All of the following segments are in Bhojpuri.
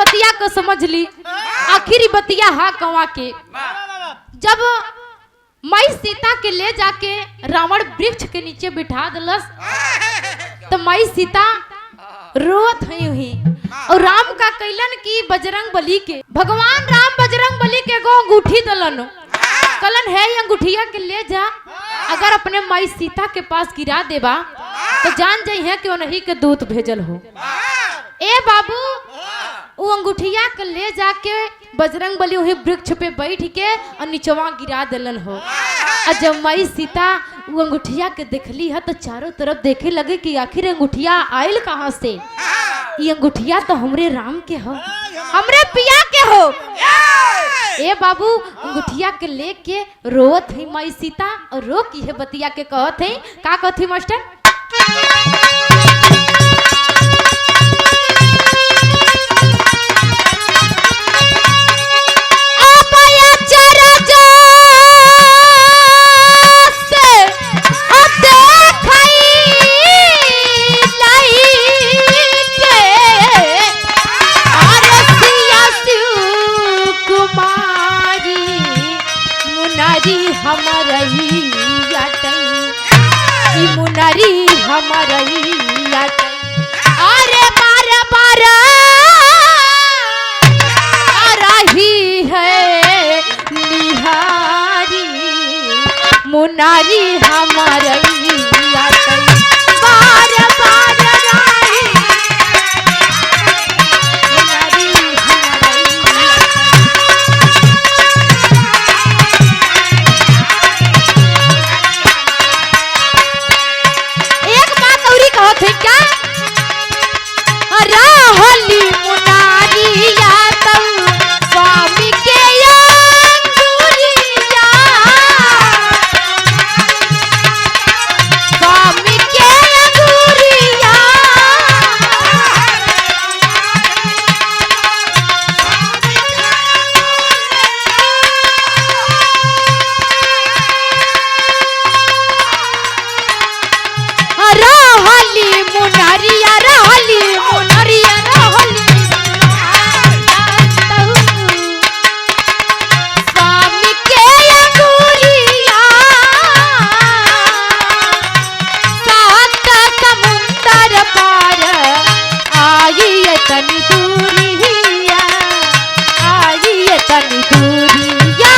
बतिया को समझ ली। आखिरी बतिया हा कवा के जब माई सीता के ले जाके रावण वृक्ष के नीचे बिठा दलस तो माई सीता रोत हुई और राम का कैलन की बजरंग बली के भगवान राम बजरंग बली के गो अंगूठी दलन कलन है ये अंगूठिया के ले जा, अगर अपने माई सीता के पास गिरा देबा तो जान जाई है कि उन्हीं के दूत भेजल हो। ए बाबू वो अंगूठिया के ले जाके बजरंग बली वही वृक्ष पे बैठ के और निचवा गिरा दिलन हो। और जब माई सीता वो अंगूठिया के देखली है तो चारों तरफ देखे लगे कि आखिर अंगूठिया आयल कहाँ से। ये अंगूठिया तो हमरे राम के हो, हमरे पिया के हो। ए बाबू अंगूठिया के लेके रोत है माई सीता और रो की है बतिया के कहत है का कहत है मास्टर। मुनरी हमारी अरे बार बार रही है निहारी मुनरी हमारी बार बार रही मुनरी थे क्या राहली मुनारिया तऊ स्वामी के अंगूरिया स्वामी के अंगूरिया रहली मुनरिया रहली मुनरिया रहली स्वामी के अंगूरिया सात समुंदर पार आई तनी दूरिया आई तनी दूरिया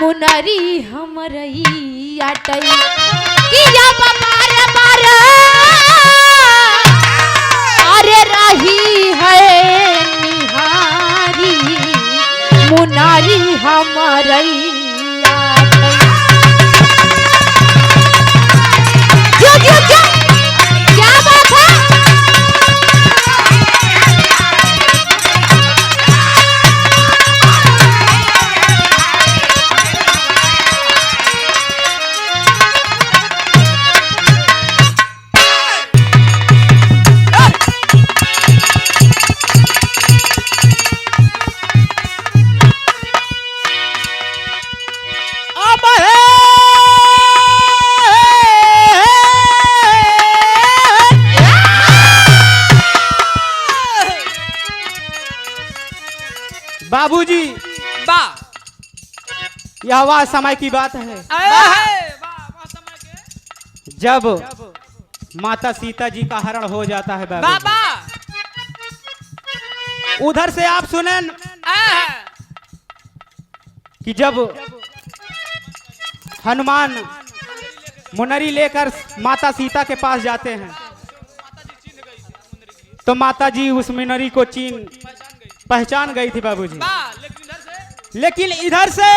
मुनरी हमरई आटई किया बार बार अरे रही है निहारी मुनरी हमरई आटई जो जो जो क्या बात है। बाबूजी बा यह वह समय की बात है जब माता सीता जी का हरण हो जाता है बाबा। उधर से आप सुने कि जब हनुमान मुनरी लेकर माता सीता के पास जाते हैं तो माता जी उस मुनरी को पहचान गई थी बाबूजी। लेकिन इधर से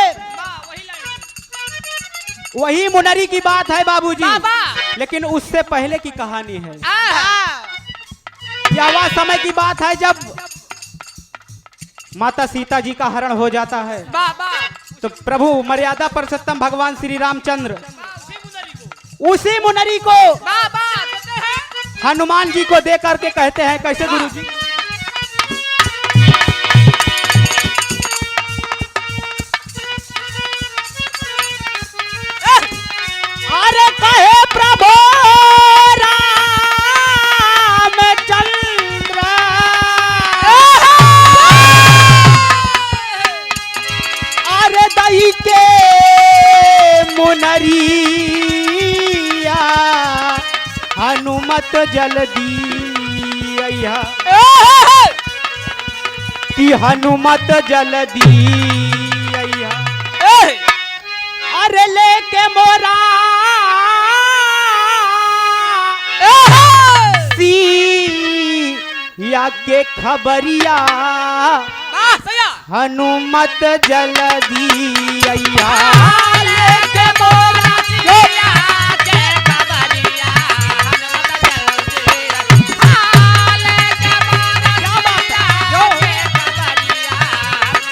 वही मुनरी की बात है बाबूजी, बाबा। लेकिन उससे पहले की कहानी है। आहा। यह वह समय की बात है जब माता सीता जी का हरण हो जाता है। बाबा। तो प्रभु मर्यादा पुरुषोत्तम भगवान श्री रामचंद्र उसी मुनरी को बाबा कहते हैं हनुमान जी को दे करके कहते हैं, कैसे गुरुजी? अरे कहे प्रभु रामचंद्र, अरे दई के मुनरिया हनुमत जल्दी अइहा, कि हनुमत जल्दी अइहा, अरे लेके मोरा सिया के खबरिया हनुमत जल्दी अइहा, लेके मोरा सिया के खबरिया हनुमत जल्दी लेके मोरा सिया के खबरिया हनुमत जल्दी।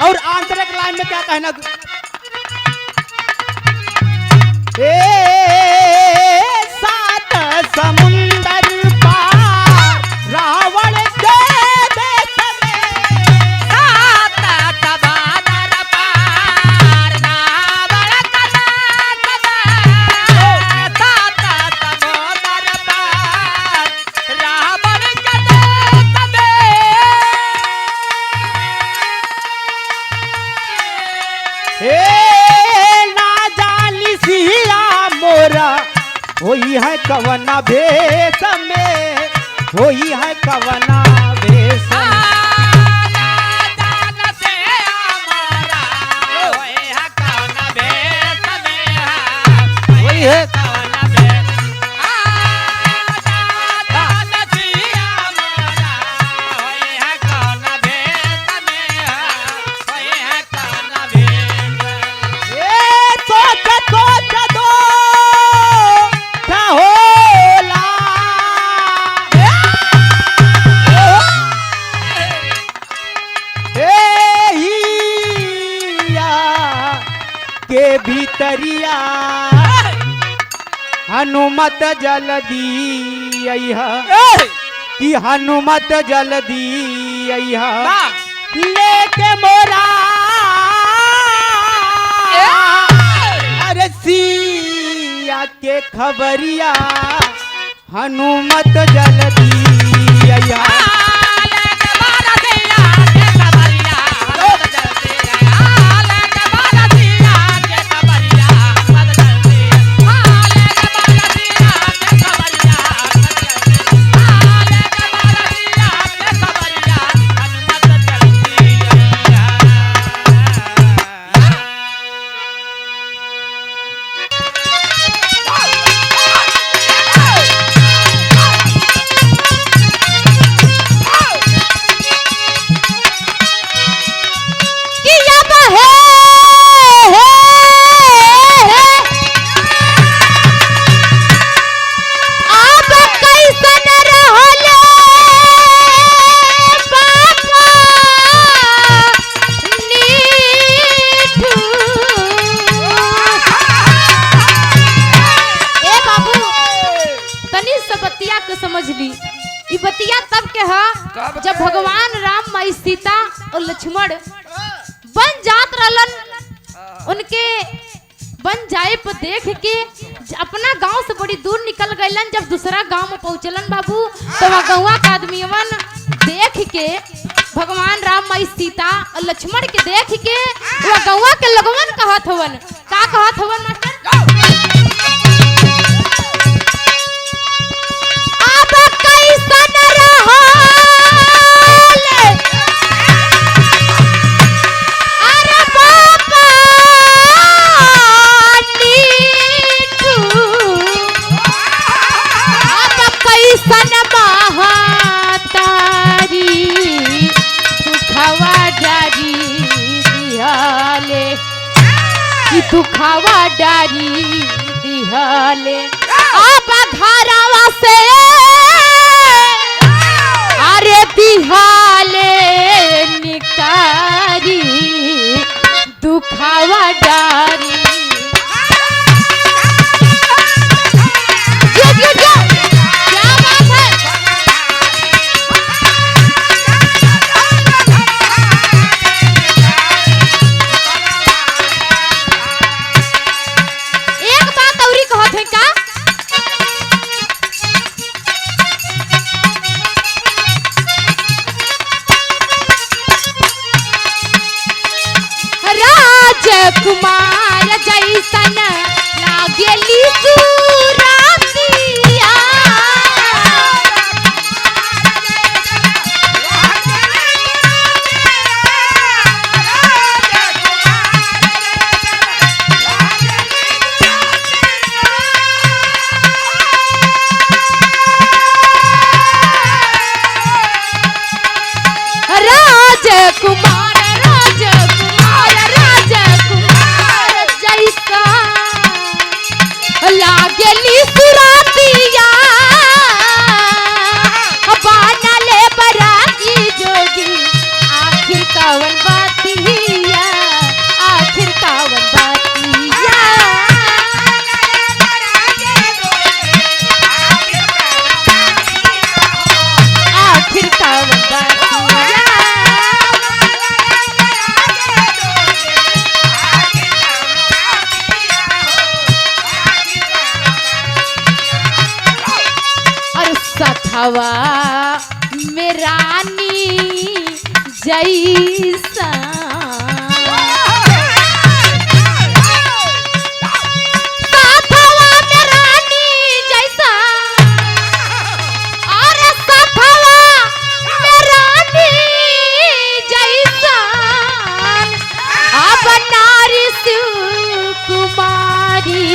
और आंतरिक लाइन में क्या कहना? ए सात समुंदर पार रावण के देश में, सात समुंदर पार रावण का देश में, सात समुंदर पार रावण का देश में। ए ना जानी सिया मोरा होई है कवना भेष में, होई है कवना भेष में। वही है सोच सोच दो क्या होला, हिया के भीतरिया हनुमत जल्दी अइहा, कि हनुमत जल्दी अइहा, लेके मोरा अरे सिया के खबरिया हनुमत जल्दी अइहा। समझ ली ई बतिया तब के हा जब भगवान राम माई सीता और लक्ष्मण बन जात रहलन, उनके बन जाए पर देख के अपना गांव से बड़ी दूर निकल गईलन। जब दूसरा गांव में पहुंचलन बाबू तो वह गौवा का आदमीवन देख के भगवान राम माई सीता और लक्ष्मण के देख के वह गौवा के लगवन कहत हवन, का कहत हवन मास्टर? हवा दुखावा डारी दिहले अब घरवा से अरे दिहाले निकारी दुखावा डारी क्या बात है। एक बात औरी कहत है का राजकुमार जैसन लागेली सुरातिया राजकुमार राजकुमार राजकुमार जैसा लागेली सुरातिया बनले बराती जोगी आखिर कावन बातिया आखिर कावन बातिया आखिर कावन बातिया सथवा मेरानी जैसा सथवा मेरानी जैसा अरे सथवा मेरानी जैसा अब नारी कुमारी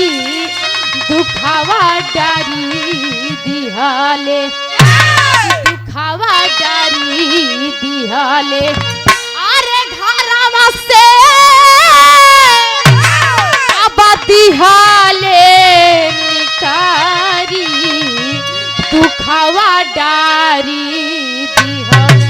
दुखावा डारी दिहाले दुखावा डारी दिहाले अरे घरवा से अब दिहाले निकारी दुखावा डारी दिहाले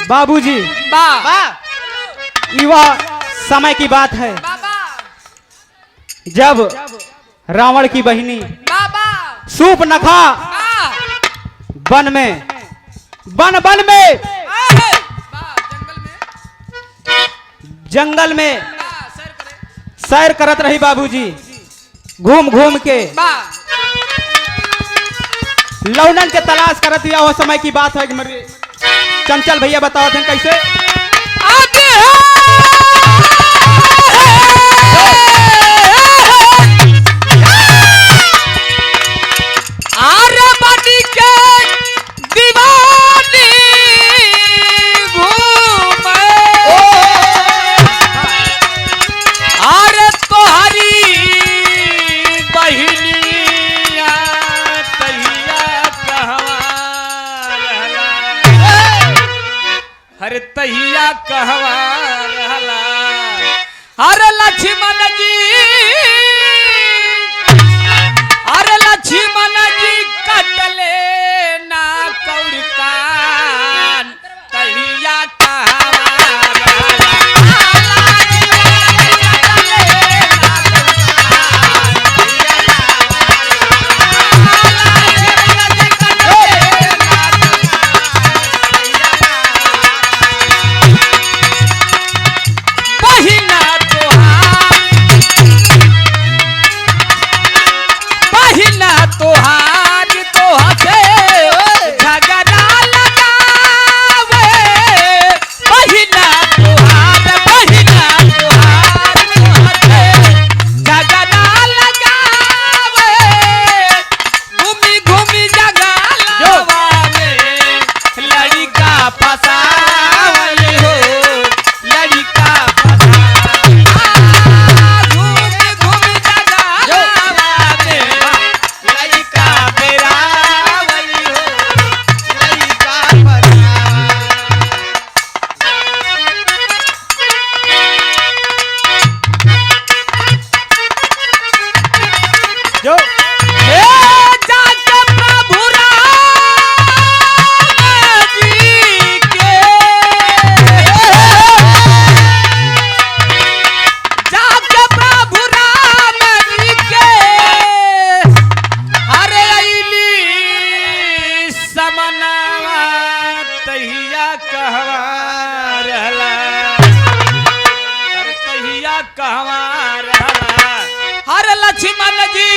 बाबूजी युवा समय की बात है जब रावण की बहिनी सूर्पनखा वन में जंगल में सैर करत रही बाबूजी घूम घूम के लौंडन के तलाश करत हुआ वो समय की बात है कि मेरे चंचल भैया बताओ थे कैसे आगे आरे बनी के दीवानी घूमे आरे तोहरी बहिनिया तहिया कहवा हर तहिया कहवा रहला अरे लक्ष्मण जी कटले ना कौर कान तहिया कहवा रहला कहवा रहला हर लक्ष्मण जी